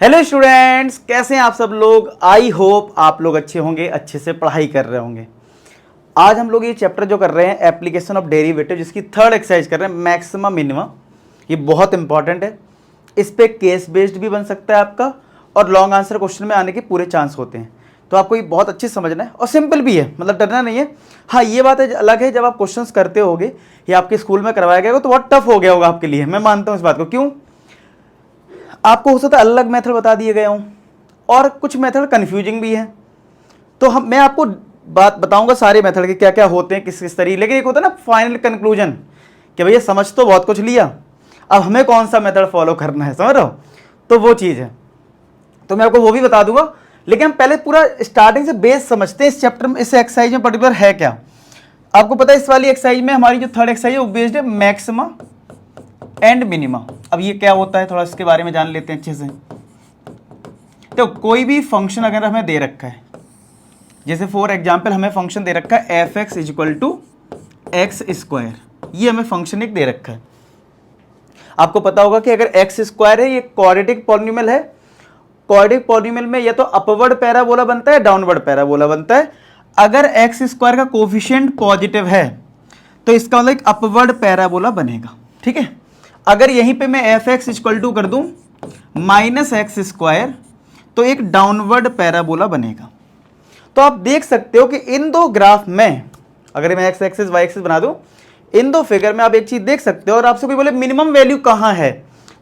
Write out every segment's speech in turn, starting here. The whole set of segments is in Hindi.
हेलो स्टूडेंट्स, कैसे हैं आप सब लोग। आई होप आप लोग अच्छे होंगे, अच्छे से पढ़ाई कर रहे होंगे। आज हम लोग ये चैप्टर जो कर रहे हैं एप्लीकेशन ऑफ डेरिवेटिव, जिसकी थर्ड एक्सरसाइज कर रहे हैं मैक्सिमा मिनिमा। ये बहुत इंपॉर्टेंट है। इस पे केस बेस्ड भी बन सकता है आपका, और लॉन्ग आंसर क्वेश्चन में आने के पूरे चांस होते हैं। तो आपको ये बहुत अच्छे से समझना है और सिंपल भी है, मतलब डरना नहीं है। हाँ, ये बात अलग है, जब आप क्वेश्चंस करते होगे या आपके स्कूल में करवाया गया होगा तो बहुत टफ हो गया होगा आपके लिए। मैं मानता हूँ इस बात को। क्यों? आपको हो सकता है अलग मेथड बता दिए गए हों और कुछ मेथड कन्फ्यूजिंग भी है। तो मैं आपको बात बताऊंगा सारे मेथड के क्या क्या होते हैं, किस किस तरीके। लेकिन एक होता है ना फाइनल कंक्लूजन, कि भैया समझ तो बहुत कुछ लिया, अब हमें कौन सा मेथड फॉलो करना है, समझ रहे हो। तो वो चीज़ है, तो मैं आपको वो भी बता दूंगा। लेकिन हम पहले पूरा स्टार्टिंग से बेस समझते हैं इस चैप्टर में, इस एक्सरसाइज में पर्टिकुलर है क्या। आपको पता है इस वाली एक्सरसाइज में हमारी जो थर्ड एक्सरसाइज है वो बेस्ड है मैक्सिमा एंड मिनिमा। अब ये क्या होता है थोड़ा इसके बारे में जान लेते हैं अच्छे से। तो कोई भी फंक्शन अगर हमें दे रखा है, जैसे फॉर एग्जांपल हमें फंक्शन दे रखा है F X equal to X square, ये हमें फंक्शन एक दे रखा है। आपको पता होगा कि अगर एक्स स्क्वायर है ये क्वाड्रेटिक पॉलिनोमियल है। क्वाड्रेटिक पॉलिनोमियल में या तो अपवर्ड पैराबोला बनता है, डाउनवर्ड पैराबोला बनता है। अगर एक्स स्क्वायर का कोफिशिएंट पॉजिटिव है तो इसका मतलब एक अपवर्ड पैराबोला बनेगा, ठीक है। अगर यहीं पे मैं एफ एक्स इक्वल टू कर दूं माइनस एक्स स्क्वायर तो एक डाउनवर्ड पैराबोला बनेगा। तो आप देख सकते हो कि इन दो ग्राफ में, अगर मैं एक्स एक्सिस वाई एक्सिस बना दूं, इन दो फिगर में आप एक चीज देख सकते हो। और आपसे कोई बोले मिनिमम वैल्यू कहां है,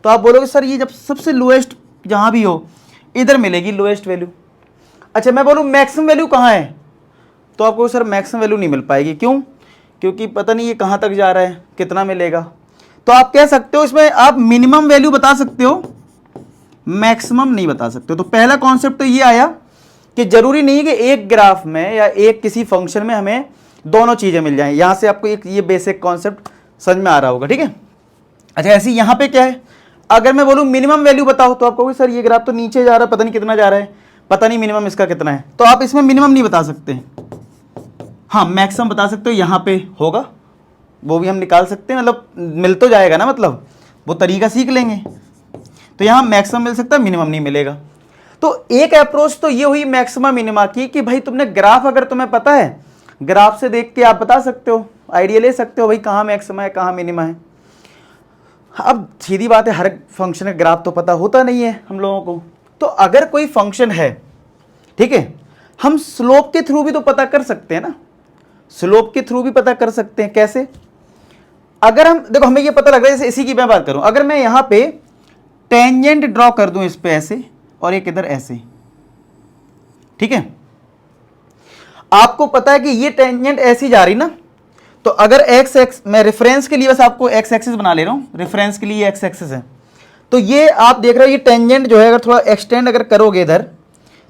तो आप बोलोगे सर ये जब सबसे लोएस्ट जहां भी हो इधर मिलेगी लोएस्ट वैल्यू। अच्छा, मैं बोलूं मैक्सिमम वैल्यू कहां है, तो आपको सर मैक्सिमम वैल्यू नहीं मिल पाएगी। क्यों? क्योंकि पता नहीं ये कहां तक जा रहा है, कितना मिलेगा। तो आप कह सकते हो इसमें आप मिनिमम वैल्यू बता सकते हो, मैक्सिमम नहीं बता सकते हो। तो पहला कॉन्सेप्ट तो ये आया कि जरूरी नहीं है कि एक ग्राफ में या एक किसी फंक्शन में हमें दोनों चीजें मिल जाएं। यहां से आपको एक ये बेसिक कॉन्सेप्ट समझ में आ रहा होगा, ठीक है। अच्छा, ऐसे यहां पे क्या है, अगर मैं बोलूं मिनिमम वैल्यू बताओ तो आप कहोगे सर ये ग्राफ तो नीचे जा रहा है, पता नहीं कितना जा रहा है, पता नहीं मिनिमम इसका कितना है। तो आप इसमें मिनिमम नहीं बता सकते। हाँ, मैक्सिमम बता सकते हो, यहां पे होगा, वो भी हम निकाल सकते हैं, मतलब मिल तो जाएगा ना, मतलब वो तरीका सीख लेंगे। तो यहां मैक्सिमम मिल सकता है, मिनिमम नहीं मिलेगा। तो एक अप्रोच तो ये हुई मैक्सिमम मिनिमा की कि भाई तुमने ग्राफ, अगर तुम्हें पता है ग्राफ से देख के आप बता सकते हो, आइडिया ले सकते हो भाई कहां मैक्सिमा है कहां मिनिमा है। अब सीधी बात है, हर फंक्शन का ग्राफ तो पता होता नहीं है हम लोगों को। तो अगर कोई फंक्शन है, ठीक है, हम स्लोप के थ्रू भी तो पता कर सकते हैं ना। स्लोप के थ्रू भी पता कर सकते हैं। कैसे? अगर हम देखो, हमें ये पता लग रहा है, जैसे इसी की मैं बात करूं, अगर मैं यहां पे टेंजेंट ड्रॉ कर दूं इस पे ऐसे और एक इधर ऐसे, ठीक है, आपको पता है कि ये टेंजेंट ऐसी जा रही ना। तो अगर एक्स एक्स, मैं रेफरेंस के लिए बस आपको एक्स एक्सिस बना ले रहा हूं, रेफरेंस के लिए एक्स एक्सिस है। तो ये आप देख रहे हो, ये टेंजेंट जो है अगर थोड़ा एक्सटेंड अगर करोगे इधर,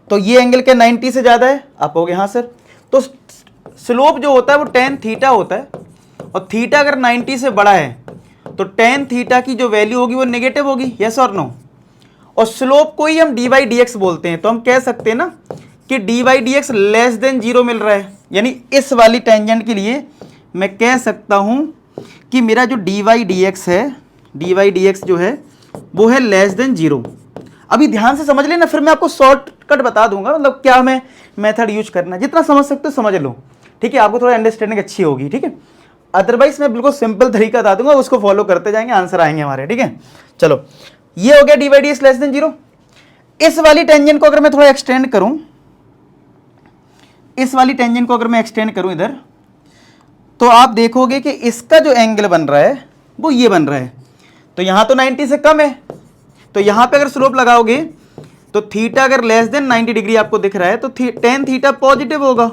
तो ये एंगल क्या 90 से ज्यादा है, आप कहोगे हाँ सर। तो स्लोप जो होता है वो टेन थीटा होता है, और थीटा अगर 90 से बड़ा है तो टेन थीटा की जो वैल्यू होगी वो नेगेटिव होगी, यस और नो। और स्लोप को ही हम डी बाई डी एक्स बोलते हैं। तो हम कह सकते हैं ना कि d by d x less than zero मिल रहा है, यानी इस वाली टेंजेंट के लिए मैं कह सकता हूं कि मेरा जो डी वाई डी एक्स है, डी वाई डी एक्स जो है वो है लेस देन जीरो। अभी ध्यान से समझ लेना, फिर मैं आपको शॉर्टकट बता दूंगा, मतलब क्या हमें मेथड यूज करना है। जितना समझ सकते हो समझ लो, ठीक है, आपको थोड़ा अंडरस्टैंडिंग अच्छी होगी, ठीक है। अदरवाइज मैं बिल्कुल सिंपल तरीका बता दूंगा, उसको फॉलो करते जाएंगे, आंसर आएंगे हमारे, ठीक है। चलो, ये हो गया D by d x less than zero. इस वाली टेंजेंट को अगर मैं थोड़ा एक्सटेंड करूं, इस वाली टेंजेंट को अगर मैं एक्सटेंड करूं इधर, तो आप देखोगे कि इसका जो एंगल बन रहा है वो ये बन रहा है। तो यहां तो 90 से कम है, तो यहां पे अगर स्लोप लगाओगे तो थीटा अगर लेस देन 90 डिग्री आपको दिख रहा है तो टेन थीटा पॉजिटिव होगा,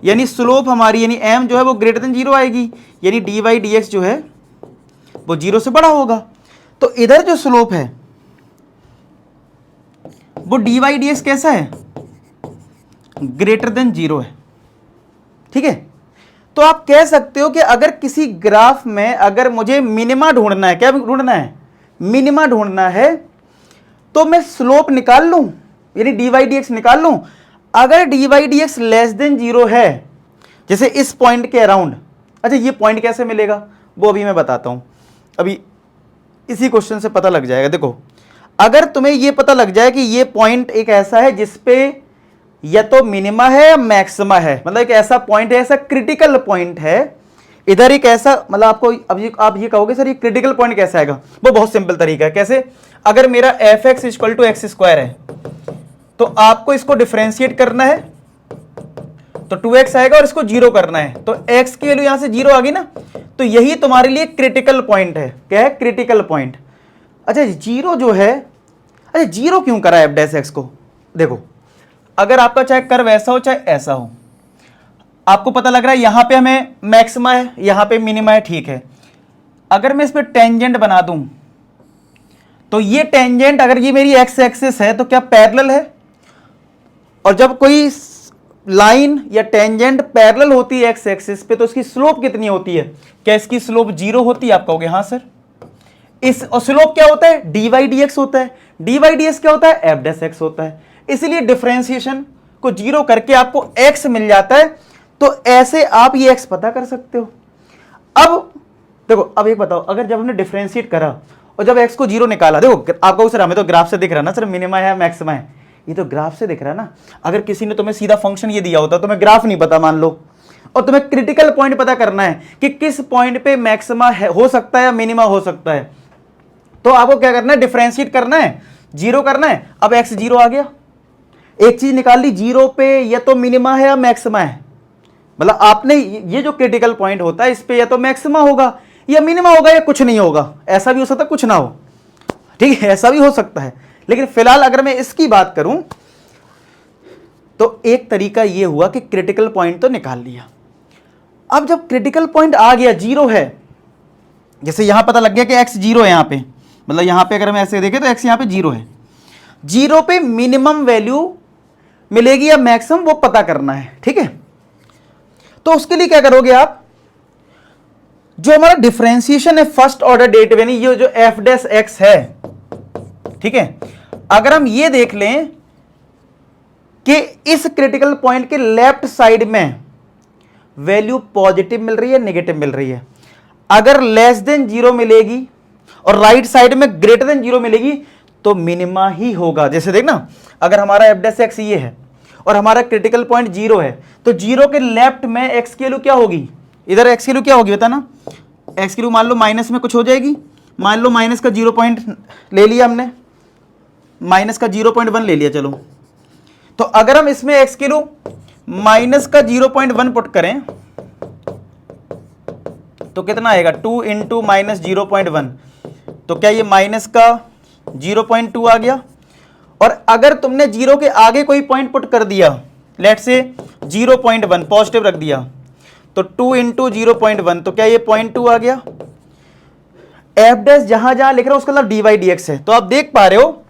यानी स्लोप हमारी, यानी एम जो है वो ग्रेटर देन जीरो आएगी, यानी डी वाई डी एक्स जो है वो जीरो से बड़ा होगा। तो इधर जो स्लोप है वो डी वाई डी एक्स कैसा है, ग्रेटर देन जीरो है, ठीक है। तो आप कह सकते हो कि अगर किसी ग्राफ में अगर मुझे मिनिमा ढूंढना है, क्या ढूंढना है, मिनिमा ढूंढना है, तो मैं स्लोप निकाल लूं, यानी डी वाई डी एक्स निकाल लूं। अगर D Y D x less than zero है, जैसे इस पॉइंट के अराउंड, अच्छा ये पॉइंट कैसे मिलेगा वो अभी मैं बताता हूं, अभी इसी क्वेश्चन से पता लग जाएगा। देखो, अगर तुम्हें ये पता लग जाए कि ये पॉइंट एक ऐसा है जिसपे या तो मिनिमा है या मैक्सिमा है, मतलब एक ऐसा पॉइंट है, ऐसा क्रिटिकल पॉइंट है, इधर एक ऐसा, मतलब आपको अब आप ये कहोगे सर ये क्रिटिकल पॉइंट कैसे आएगा, वो बहुत सिंपल तरीका है। कैसे? अगर मेरा F X equal to X square है तो आपको इसको डिफरेंशिएट करना है तो 2x आएगा और इसको 0 करना है, तो x की वैल्यू यहां से 0 आ गई ना, तो यही तुम्हारे लिए क्रिटिकल पॉइंट है। क्या है? Critical point. अच्छा 0 जो है, अच्छा 0 क्यों करा है एफ डैश एक्स को? देखो अगर आपका चाहे कर्व ऐसा हो चाहे ऐसा हो, आपको पता लग रहा है यहां पे हमें मैक्सिमा है, यहां पे मिनिमा है, ठीक है। अगर मैं इस पर टेंजेंट बना दूं तो ये टेंजेंट, अगर ये मेरी एक्स एक्सिस है तो क्या पैरेलल है? और जब कोई लाइन या टेंजेंट पैरेलल होती है एक्स एक्सिस पे तो उसकी स्लोप कितनी होती है? क्या इसकी स्लोप 0 होती है? आप कहोगे हाँ सर। इस और स्लोप क्या होता है? dy dx होता है। dy dx क्या होता है? एफ डैश एक्स होता है। इसलिए डिफरेंशिएशन को 0 करके आपको x मिल जाता है, तो ऐसे आप ये x पता कर सकते हो। अब देखो, अब एक बताओ, अगर जब हमने डिफरेंशिएट करा और जब x को 0 निकाला, देखो आपको सर हमें तो ग्राफ से दिख रहा ना सर मिनिमा है मैक्सिमा है, ये तो ग्राफ से दिख रहा है ना। अगर किसी ने तुम्हें सीधा फंक्शन ये दिया होता, तुम्हें ग्राफ नहीं पता मान लो, और तुम्हें क्रिटिकल पॉइंट पता करना है कि किस पॉइंट पे मैक्सिमा हो सकता है या मिनिमा हो सकता है, तो आपको क्या करना है? डिफरेंशिएट करना है, 0 करना है। अब x 0 आ गया, एक चीज निकाल ली, 0 पे या तो मिनिमा है या मैक्सिमा है, मतलब आपने ये जो क्रिटिकल पॉइंट होता है इस पे या तो मैक्सिमा होगा या मिनिमा होगा या कुछ नहीं होगा। ऐसा भी हो सकता है कुछ ना हो, ठीक है, ऐसा भी हो सकता है। लेकिन फिलहाल अगर मैं इसकी बात करूं तो एक तरीका यह हुआ कि क्रिटिकल पॉइंट तो निकाल लिया। अब जब क्रिटिकल पॉइंट आ गया 0 है, जैसे यहां पता लग गया कि x 0 है, यहां पे मतलब यहां पे अगर हम ऐसे देखें तो x यहां पे 0 है, 0 पे मिनिमम वैल्यू मिलेगी या मैक्सिमम, वो पता करना है, ठीक है। तो उसके लिए क्या करोगे आप? जो हमारा डिफरेंशिएशन है फर्स्ट ऑर्डर डेरिवेटिव, यानी ये जो एफ डैश एक्स है, ठीक है, अगर हम ये देख लें कि इस क्रिटिकल पॉइंट के लेफ्ट साइड में वैल्यू पॉजिटिव मिल रही है नेगेटिव मिल रही है, अगर लेस देन 0 मिलेगी और राइट साइड में ग्रेटर देन 0 मिलेगी तो मिनिमा ही होगा। जैसे देखना, अगर हमारा एफ डैश एक्स ये है और हमारा क्रिटिकल पॉइंट 0 है, तो 0 के लेफ्ट में एक्स की वैल्यू क्या होगी? इधर एक्स की वैल्यू क्या होगी बता ना? एक्स की वैल्यू मान लो माइनस में कुछ हो जाएगी, मान लो माइनस का 0 पॉइंट ले लिया हमने, माइनस का 0.1 ले लिया, चलो। तो अगर हम इसमें एक्स की वैल्यू माइनस का 0.1 पुट करें तो कितना आएगा? 2 इंटू माइनस 0.1, तो क्या ये माइनस का 0.2 आ गया। और अगर तुमने 0 के आगे कोई पॉइंट पुट कर दिया, लेट से 0.1 पॉजिटिव रख दिया, तो 2 इंटू 0.1, तो क्या ये 0.2 आ गया। एफ डैश जहां जहां लिख रहा हूं उसका मतलब dy dx है। तो आप देख पा रहे हो,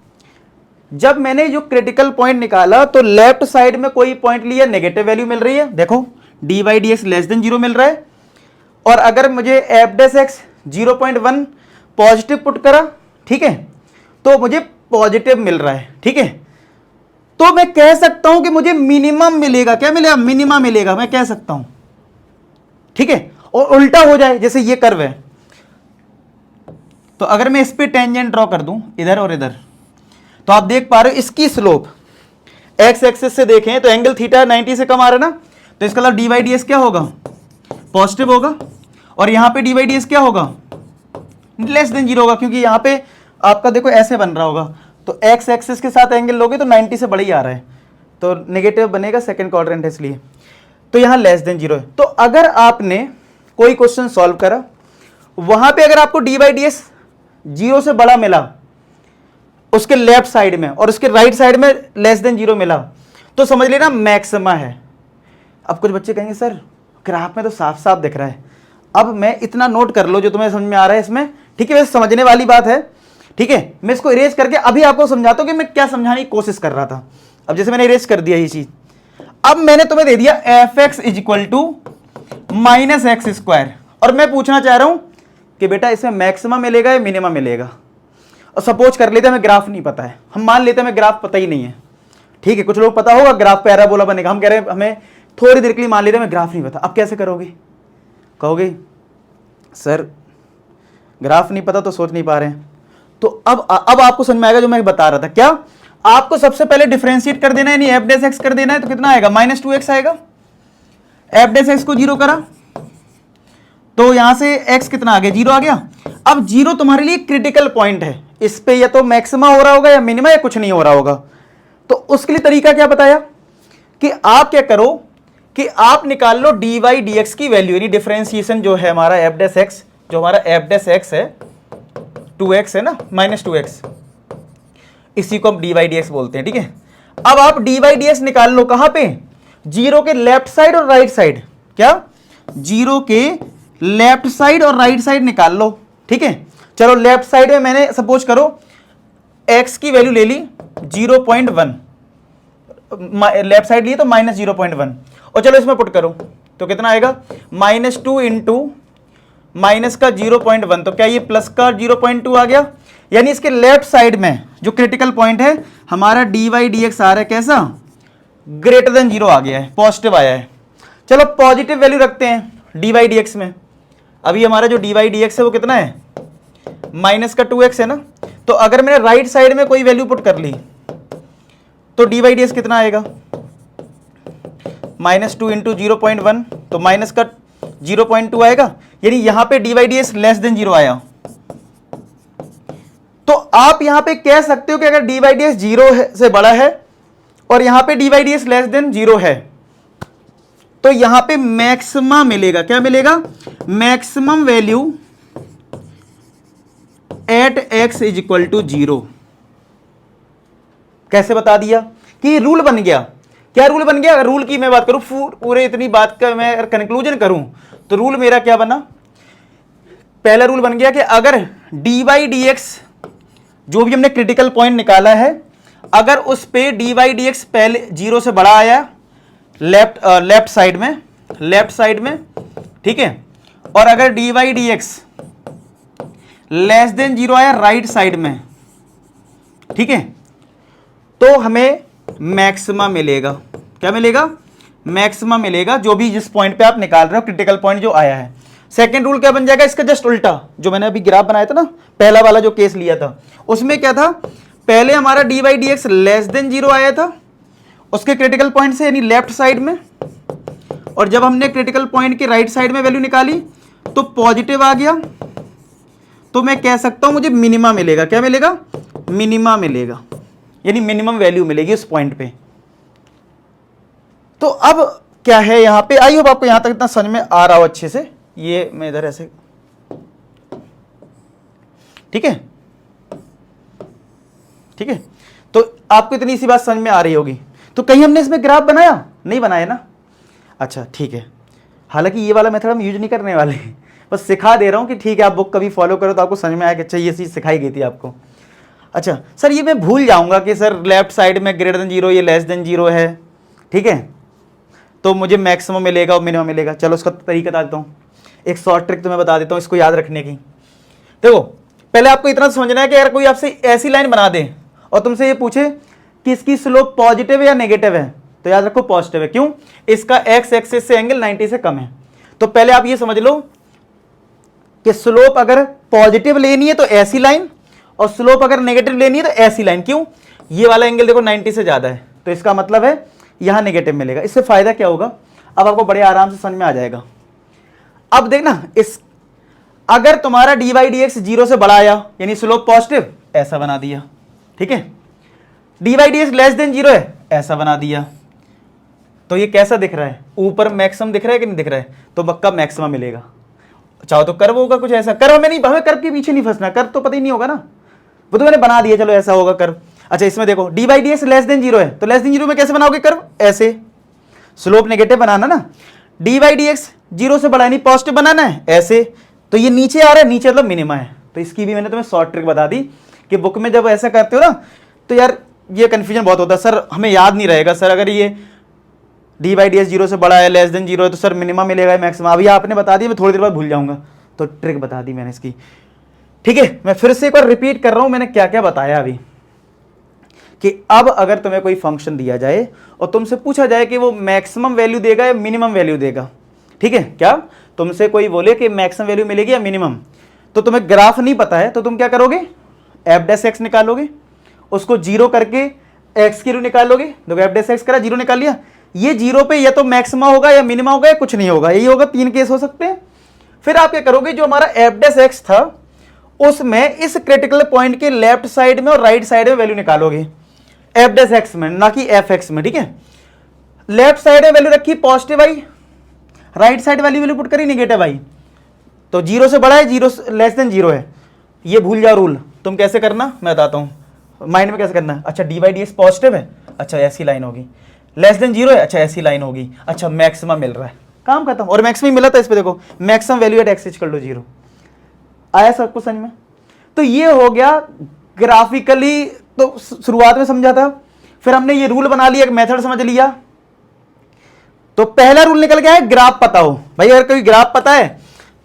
जब मैंने जो क्रिटिकल पॉइंट निकाला तो लेफ्ट साइड में कोई पॉइंट लिया, नेगेटिव वैल्यू मिल रही है, देखो dy dx लेस देन 0 मिल रहा है। और अगर मुझे F dash x 0.1 positive put करा, ठीक है, तो मुझे पॉजिटिव मिल रहा है, ठीक है। तो मैं कह सकता हूं कि मुझे मिनिमम मिलेगा। क्या मिलेगा? मिनिमम मिलेगा, मैं कह सकता हूं, ठीक है। और उल्टा हो जाए, जैसे ये कर्व है, तो अगर मैं इस पे टेंजेंट ड्रॉ कर दूं इधर और इधर, तो आप देख पा रहे हो इसकी स्लोप एक्स एक्सिस से देखें तो एंगल थीटा 90 से कम आ रहा है ना, तो इसका मतलब dy dx क्या होगा? पॉजिटिव होगा। और यहां पे dy dx क्या होगा? लेस देन 0 होगा, क्योंकि यहां पे आपका देखो ऐसे बन रहा होगा, तो एक्स एक्सिस के साथ एंगल लोगे तो 90 से बड़ा ही आ रहा है, तो नेगेटिव बनेगा, सेकंड क्वाड्रेंट है इसलिए, तो यहां लेस देन 0 है। तो अगर आपने कोई क्वेश्चन सॉल्व करा, वहां पे अगर आपको dy dx 0 से बड़ा मिला उसके लेफ्ट साइड में और उसके राइट साइड में लेस देन 0 मिला, तो समझ लेना मैक्सिमा है। अब कुछ बच्चे कहेंगे सर ग्राफ में तो साफ साफ दिख रहा है। अब मैं इतना नोट कर लो जो तुम्हें समझ में आ रहा है इसमें, ठीक है, वैसे समझने वाली बात है, ठीक है। मैं इसको इरेज करके अभी आपको समझाता हूं कि मैं क्या समझाने की कोशिश कर रहा था। अब जैसे मैंने इरेज कर दिया ये चीज, अब मैंने तुम्हें दे दिया F X is equal to minus X square, और मैं पूछना चाह रहा हूं कि बेटा इसमें मैक्सिमम मिलेगा या मिनिमम मिलेगा। और सपोज कर लेते हमें ग्राफ नहीं पता है, हम मान लेते हमें ग्राफ पता ही नहीं है, ठीक है। कुछ लोग पता होगा ग्राफ पैराबोला बनेगा, हम कह रहे हैं हमें थोड़ी देर के लिए मान लेते हमें ग्राफ नहीं पता। अब कैसे करोगे? कहोगे सर ग्राफ नहीं पता तो सोच नहीं पा रहे हैं, तो अब आपको समझ में आएगा जो मैं बता रहा था। क्या आपको सबसे पहले डिफरेंशिएट कर देना है, यानी एफ डैश एक्स कर देना है, तो कितना आएगा -2x आएगा। एफ डैश एक्स को 0 करा तो यहां से x कितना आ गया, 0 आ गया। अब 0 तुम्हारे लिए क्रिटिकल पॉइंट है, इस पे या तो मैक्सिमा हो रहा होगा या मिनिमा या कुछ नहीं हो रहा होगा। तो उसके लिए तरीका क्या बताया कि आप क्या करो कि आप निकाल लो dy dx की वैल्यू, यानी डिफरेंशिएशन जो है हमारा एफ डैश एक्स, जो हमारा एफ डैश एक्स है 2x है ना, -2x, इसी को हम dy dx बोलते हैं, ठीक है। अब आप dy dx निकाल लो कहां पे, 0 के लेफ्ट साइड और राइट साइड, क्या 0 के लेफ्ट साइड और राइट साइड निकाल लो, ठीक है। चलो लेफ्ट साइड में मैंने सपोज करो x की वैल्यू ले ली 0.1, लेफ्ट साइड लिए तो -0.1, और चलो इसमें पुट करो तो कितना आएगा, -2 इंटू माइनस का 0.1, तो क्या ये प्लस का 0.2 आ गया। यानी इसके लेफ्ट साइड में जो क्रिटिकल पॉइंट है हमारा dy dx आ रहा है कैसा, ग्रेटर देन 0 आ गया है, पॉजिटिव आया है। चलो पॉजिटिव वैल्यू रखते हैं dy dx में। अभी हमारा जो dy dx है वो कितना है, -2x है ना। तो अगर मैंने राइट साइड में कोई वैल्यू पुट कर ली तो dy dx कितना आएगा, -2 इंटू 0.1, तो माइनस का 0.2 आएगा। यानी यहां पे dy dx लेस देन 0 आया। तो आप यहां पे कह सकते हो कि अगर dy dx 0 से बड़ा है और यहां पे dy dx लेस देन 0 है तो यहां पे मैक्सिमा मिलेगा, क्या मिलेगा, maximum value at x is equal to 0। कैसे बता दिया कि रूल बन गया। क्या रूल बन गया, अगर रूल की मैं बात करूं, पूरे इतनी बात का मैं कंक्लूजन करूं तो रूल मेरा क्या बना, पहला रूल बन गया कि अगर dy dx जो भी हमने क्रिटिकल पॉइंट निकाला है, अगर उस पे dy dx पहले 0 से बड़ा आया लेफ्ट साइड में, ठीक है, और अगर dy dx लेस देन 0 आया राइट साइड में, ठीक है, तो हमें मैक्सिमा मिलेगा। क्या मिलेगा, मैक्सिमा मिलेगा, जो भी जिस पॉइंट पे आप निकाल रहे हो क्रिटिकल पॉइंट जो आया है। सेकंड रूल क्या बन जाएगा, इसका जस्ट उल्टा, जो मैंने अभी ग्राफ बनाया था ना, पहला वाला जो केस लिया था उसमें क्या था, पहले हमारा dy dx लेस देन 0 आया था उसके क्रिटिकल पॉइंट से, यानी लेफ्ट साइड में, और जब हमने क्रिटिकल पॉइंट के राइट साइड में वैल्यू निकाली तो पॉजिटिव आ गया, तो मैं कह सकता हूं मुझे मिनिमा मिलेगा। क्या मिलेगा, मिनिमा मिलेगा, यानी मिनिमम वैल्यू मिलेगी उस पॉइंट पे। तो अब क्या है यहां पे, आई होप आपको यहां तक इतना समझ में आ रहा हो अच्छे से। ये मैं इधर ऐसे, ठीक है, ठीक है, तो आपको इतनी सी बात समझ में आ रही होगी। तो कहीं हमने इसमें ग्राफ बनाया, नहीं बनाया ना, अच्छा ठीक है। हालांकि ये वाला मेथड हम यूज नहीं करने वाले, बस सिखा दे रहा हूं कि ठीक है आप बुक कभी फॉलो करो तो आपको समझ में आया कि अच्छा ये चीज सिखाई गई थी आपको। अच्छा सर ये मैं भूल जाऊंगा कि सर लेफ्ट साइड में ग्रेटर देन 0, ये लेस देन 0 है, ठीक है, तो मुझे मैक्सिमम मिलेगा और मिनिमम मिलेगा। चलो उसका तरीका बता देता हूँ, एक शॉर्ट ट्रिक तुम्हें बता देता हूँ इसको याद रखने की। देखो पहले आपको इतना समझना है कि अगर कोई आपसे ऐसी लाइन बना दे और तुमसे ये पूछे कि इसकी स्लोप पॉजिटिव है या नेगेटिव है, तो याद रखो पॉजिटिव है। क्यों, इसका एक्स एक्सिस से एंगल 90 से कम है। तो पहले आप ये समझ लो कि स्लोप अगर पॉजिटिव लेनी है तो ऐसी लाइन, और स्लोप अगर नेगेटिव लेनी है तो ऐसी लाइन। क्यों, ये वाला एंगल देखो 90 से ज्यादा है, तो इसका मतलब है यहां नेगेटिव मिलेगा। इससे फायदा क्या होगा, अब आपको बड़े आराम से समझ में आ जाएगा। अब देखना, इस अगर तुम्हारा dy dx 0 से बड़ा आया यानी स्लोप पॉजिटिव, ऐसा बना दिया, ठीक है। dy dx लेस देन 0 है, ऐसा बना दिया। तो ये कैसा दिख रहा है, ऊपर मैक्सिमम दिख रहा है कि नहीं दिख रहा है, तो बक्का मैक्सिमम मिलेगा। चाहो तो कर्व होगा कुछ ऐसा, कर्व में नहीं, हमें कर्व के पीछे नहीं फंसना, कर्व तो पता ही नहीं होगा ना, वो तो मैंने बना दिया, चलो ऐसा होगा कर्व। अच्छा इसमें देखो dy dx लेस देन 0 है, तो लेस देन 0 में कैसे बनाओगे कर्व, ऐसे, स्लोप नेगेटिव बनाना ना। dy dx 0 से बड़ा यानी पॉजिटिव बनाना है, ऐसे, तो ये नीचे आ रहा है, नीचे मतलब मिनिमा है। तो इसकी भी मैंने तुम्हें शॉर्ट ट्रिक बता दी कि बुक में जब ऐसा करते हो ना तो यार ये कंफ्यूजन बहुत होता है, सर हमें याद नहीं रहेगा, सर अगर ये dy dx 0 से बड़ा है, लेस देन 0 है, तो सर मिनिमा मिलेगा मैक्सिमम। अभी आपने बता दिया, मैं थोड़ी देर बाद भूल जाऊंगा, तो ट्रिक बता दी मैंने इसकी, ठीक है। मैं फिर से एक बार रिपीट कर रहा हूं मैंने क्या क्या बताया अभी, कि अब अगर तुम्हें कोई फंक्शन दिया जाए और तुमसे पूछा जाए कि वो मैक्सिमम वैल्यू देगा या मिनिमम वैल्यू देगा, ठीक है, क्या तुमसे कोई बोले कि मैक्सिमम वैल्यू मिलेगी या मिनिमम, तो तुम्हें ग्राफ नहीं पता है तो तुम क्या करोगे, एफ डैश एक्स निकालोगे, उसको जीरो करके एक्स की वैल्यू निकालोगे। देखो एफ डैश एक्स करा, जीरो निकाल लिया, ये जीरो पे या तो मैक्सिमा होगा या मिनिमा होगा या कुछ नहीं होगा, यही होगा, 3 केस हो सकते हैं। फिर आप क्या करोगे, जो हमारा एफ डैश एक्स था उसमें इस क्रिटिकल पॉइंट के लेफ्ट साइड में और राइट साइड में वैल्यू निकालोगे, एफ डैश एक्स में, ना कि एफ एक्स में, ठीक है। लेफ्ट साइड में वैल्यू रखी पॉजिटिव आई, राइट साइड वाली वैल्यू पुट करी नेगेटिव आई, तो जीरो से बड़ा है, जीरो लेस देन जीरो है, ये भूल जाओ रूल। तुम कैसे करना मैं बताता हूं, माइंड में कैसे करना। अच्छा D by d x positive है, अच्छा ऐसी लाइन होगी, लेस देन जीरो है, अच्छा ऐसी लाइन होगी, अच्छा मैक्सिमम मिल रहा है, काम खत्म। और मैक्सिमम मिला था इस पे, देखो maximum value at X equal to zero. आया सबको समझ में? तो ये हो गया ग्राफिकली, तो शुरुआत में समझा था, फिर हमने ये रूल बना लिया, एक मेथड समझ लिया। तो पहला रूल निकल गया है ग्राफ पता हो। भाई अगर कोई ग्राफ पता है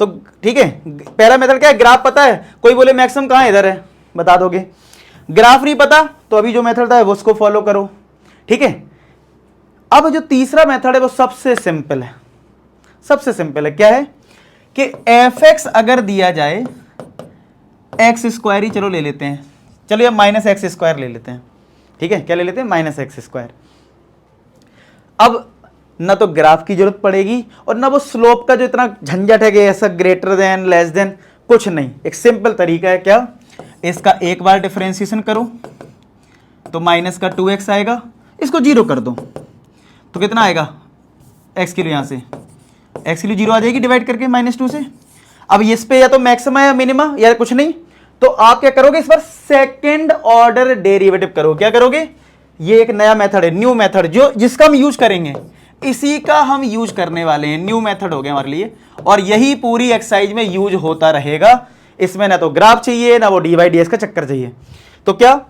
तो ठीक है, पहला मेथड क्या है, ग्राफ पता है, कोई बोले मैक्सिमम कहां इधर है बता दोगे, ग्राफ नहीं पता तो अभी जो मेथड था वो उसको फॉलो करो, ठीक है। अब जो तीसरा मेथड है वो सबसे सिंपल है, सबसे सिंपल है, क्या है कि एफ एक्स अगर दिया जाए, एक्स स्क्वायर ही चलो ले लेते हैं, चलो या माइनस एक्स स्क्वायर ले लेते हैं, ठीक है, क्या ले लेते हैं, माइनस एक्स स्क्वायर। अब ना तो ग्राफ की जरूरत पड़ेगी और ना वो स्लोप का जो इतना झंझट है कि ऐसा ग्रेटर देन लेस देन, कुछ नहीं। एक सिंपल तरीका है, क्या, इसका एक बार डिफरेंशिएशन करो तो माइनस का 2x आएगा, इसको जीरो कर दो तो कितना आएगा, x किलो, यहां से x किलो जीरो आ जाएगी डिवाइड करके -2 से। अब इस पे या तो मैक्सिमा या मिनिमा या कुछ नहीं, तो आप क्या करोगे, इस पर सेकेंड ऑर्डर डेरिवेटिव करो। क्या करोगे, ये एक नया मेथड है, न्यू मेथड, जो जिसका हम यूज करेंगे, इसी का हम यूज करने वाले हैं, न्यू मेथड हो गया हमारे लिए, और यही पूरी एक्सरसाइज में यूज होता रहेगा। इसमें ना तो ग्राफ चाहिए ना वो डी बाई डी एक्स का चक्कर चाहिए। तो क्या,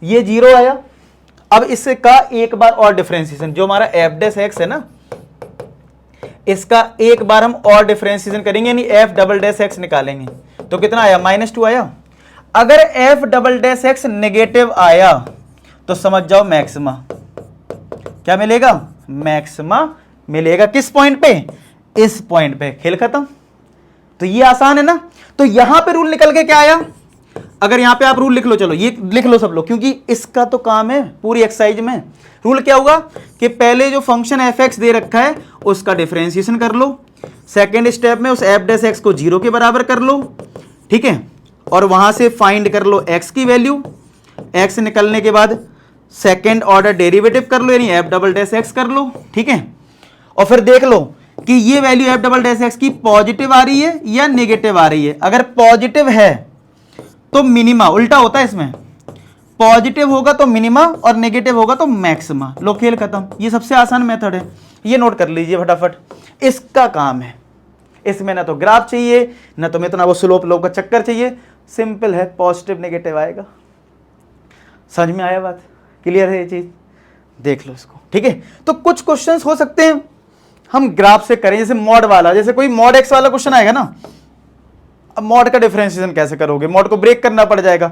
ये जीरो आया, अब इसका एक बार और डिफरेंशिएशन, जो हमारा एफ डैश एक्स है ना, इसका एक बार हम और डिफरेंशिएशन करेंगे, यानी एफ डबल डैश एक्स निकालेंगे, तो कितना आया, -2 आया। अगर F double dash x negative आया तो समझ जाओ मैक्सिमा, क्या मिलेगा, मैक्सिमा मिलेगा। किस पॉइंट पे, इस पॉइंट पे, खेल खत्म। तो ये आसान है ना। तो यहां पे रूल निकल के क्या आया, अगर यहां पे आप रूल लिख लो, चलो ये लिख लो सब लोग, क्योंकि इसका तो काम है पूरी एक्सरसाइज में। रूल क्या होगा कि पहले जो फंक्शन एफ एक्स दे रखा है उसका डिफरेंशिएशन कर लो, सेकेंड स्टेप में उस एफ डैश एक्स को जीरो के बराबर कर लो, ठीक है, और वहां से फाइंड कर लो एक्स की वैल्यू, एक्स निकलने के बाद सेकेंड ऑर्डर डेरिवेटिव कर लो, यानी एफ डबल डैश एक्स कर लो, ठीक है, और फिर देख लो कि ये value F double dash x की पॉजिटिव आ रही है या नेगेटिव आ रही है। अगर पॉजिटिव है तो मिनिमा, उल्टा होता है इसमें, पॉजिटिव होगा तो मिनिमा और नेगेटिव होगा तो मैक्सिमा। लो खेल खत्म। ये सबसे आसान मेथड है, ये नोट कर लीजिए फटाफट, इसका काम है। इसमें ना तो ग्राफ चाहिए ना तो इतना वो स्लोप लोप का चक्कर चाहिए, सिंपल है, पॉजिटिव नेगेटिव आएगा। समझ में आया बात, क्लियर है ये चीज, देख लो इसको, ठीक है। तो कुछ क्वेश्चंस हो सकते हैं हम ग्राफ से करें, जैसे मॉड वाला, जैसे कोई मॉड एक्स वाला क्वेश्चन आएगा ना, अब मॉड का डिफरेंशिएशन कैसे करोगे, मॉड को ब्रेक करना पड़ जाएगा,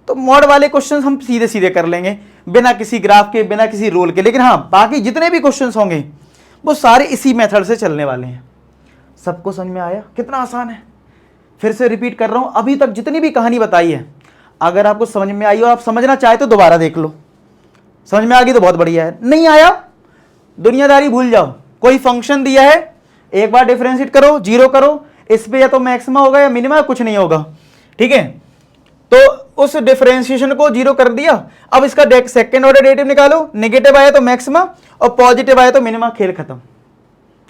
तो मॉड वाले क्वेश्चंस हम सीधे सीधे कर लेंगे बिना किसी ग्राफ के, बिना किसी रूल के। लेकिन हाँ, बाकी जितने भी क्वेश्चंस होंगे वो सारे इसी मेथड से चलने वाले हैं। सबको समझ में आया, कितना आसान है। फिर से रिपीट कर रहा हूं, अभी तक जितनी भी कहानी बताई है, अगर आपको समझ में आई और आप समझना चाहे तो दोबारा देख लो, समझ में आ गई तो बहुत बढ़िया है, नहीं आया दुनियादारी भूल जाओ। कोई फंक्शन दिया है, एक बार डिफरेंशिएट करो, जीरो करो, इस पे या तो मैक्सिमा होगा या मिनिमा, कुछ नहीं होगा, ठीक है। तो उस डिफरेंशिएशन को जीरो कर दिया, अब इसका सेकंड ऑर्डर डेरिवेटिव निकालो, नेगेटिव आया तो मैक्सिमा और पॉजिटिव आया तो मिनिमा, खेल खत्म,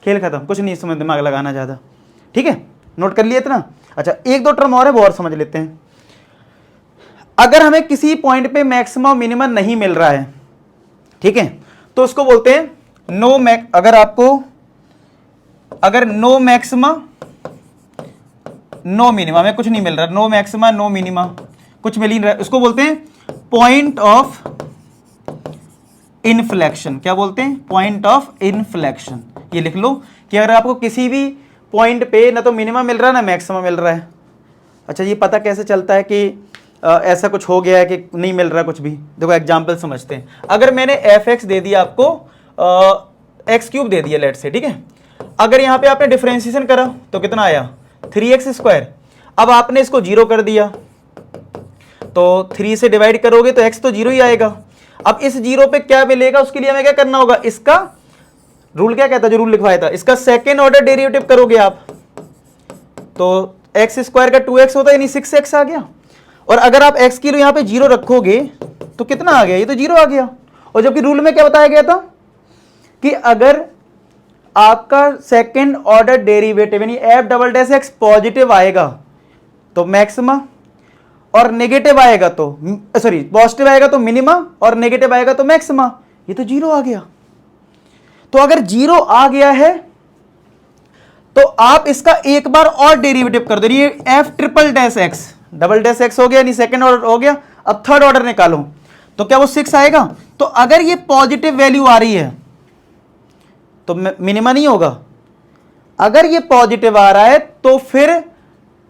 खेल खत्म, कुछ नहीं इसमें दिमाग लगाना ज्यादा, ठीक है। नोट कर लिया इतना। अच्छा, एक दो टर्म और है वो और समझ लेते हैं। अगर हमें किसी पॉइंट पे मैक्सिमा मिनिमम नहीं मिल रहा है, ठीक है, तो उसको बोलते हैं नो मैक। अगर नो मैक्सिमा नो मिनिमा में कुछ नहीं मिल रहा, नो मैक्सिमा नो मिनिमा कुछ मिल ही नहीं रहा, उसको बोलते हैं पॉइंट ऑफ इनफ्लेक्शन। क्या बोलते हैं, पॉइंट ऑफ इनफ्लेक्शन। ये लिख लो कि अगर आपको किसी भी पॉइंट पे ना तो मिनिमा मिल रहा है ना मैक्सिमा मिल रहा है। अच्छा, ये पता कैसे चलता है कि ऐसा कुछ हो गया है कि नहीं मिल रहा कुछ भी। देखो एग्जांपल समझते हैं। अगर मैंने एफ एक्स दे दिया आपको, एक्स क्यूब दे दिया लेट से, ठीक है, अगर यहाँ पे आपने डिफरेंशिएशन करा तो कितना आया 3x स्क्वायर। अब आपने इसको जीरो कर दिया तो 3 से डिवाइड करोगे तो x तो 0 ही आएगा। अब इस 0 पे क्या मिलेगा उसके लिए हमें क्या करना होगा, इसका रूल क्या कहता है, जो रूल लिखवाया था, इसका सेकेंड ऑर्डर डेरिवेटिव करोगे आप, तो एक्स स्क्वायर का 2x होता है, यानी 6x आ गया। और अगर आप x की यहाँ पे 0 रखोगे तो कितना आ गया, ये तो 0 आ गया। और जबकि रूल में क्या बताया गया था कि अगर आपका सेकेंड ऑर्डर डेरिवेटिव यानी f double dash x positive आएगा तो मैक्सिमा, और नेगेटिव आएगा तो सॉरी पॉजिटिव आएगा तो मिनिमा, और नेगेटिव आएगा तो मैक्सिमा। ये तो 0 आ गया। तो अगर 0 आ गया है तो आप इसका एक बार और डेरिवेटिव कर दो, ये f triple dash x, double dash x हो गया यानी सेकेंड ऑर्डर हो गया। अब थर्ड ऑर्डर निकालो तो क्या वो 6 आएगा। तो अगर ये पॉजिटिव वैल्यू आ रही है तो मिनिमा नहीं होगा, अगर ये पॉजिटिव आ रहा है तो फिर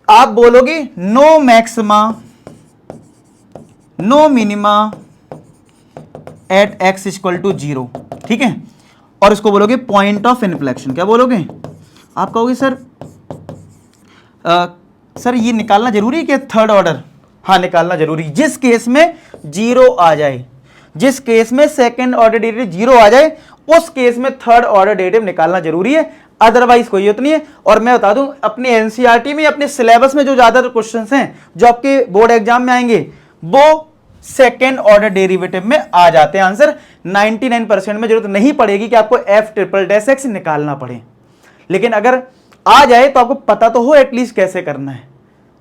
आप बोलोगे no maxima no minima at x equal to 0, ठीक है। और इसको बोलोगे पॉइंट ऑफ इन्फ्लेक्शन। क्या बोलोगे आप, कहोगे सर ये निकालना जरूरी है कि थर्ड ऑर्डर, हाँ निकालना जरूरी, जिस केस में 0 आ जाए, जिस केस में सेकेंड ऑर्डर डेरिवेटिव 0 आ जाए उस केस में थर्ड ऑर्डर डेरिवेटिव निकालना जरूरी है, अदरवाइज कोई जरूरत नहीं है। और मैं बता दूं अपने एनसीईआरटी में अपने सिलेबस में जो ज्यादातर क्वेश्चंस हैं जो आपके बोर्ड एग्जाम में आएंगे वो सेकेंड ऑर्डर डेरिवेटिव में आ जाते हैं आंसर। 99% में जरूरत नहीं पड़ेगी कि आपको f ट्रिपल डैश x निकालना पड़े, लेकिन अगर आ जाए तो आपको पता तो हो एटलीस्ट कैसे करना है,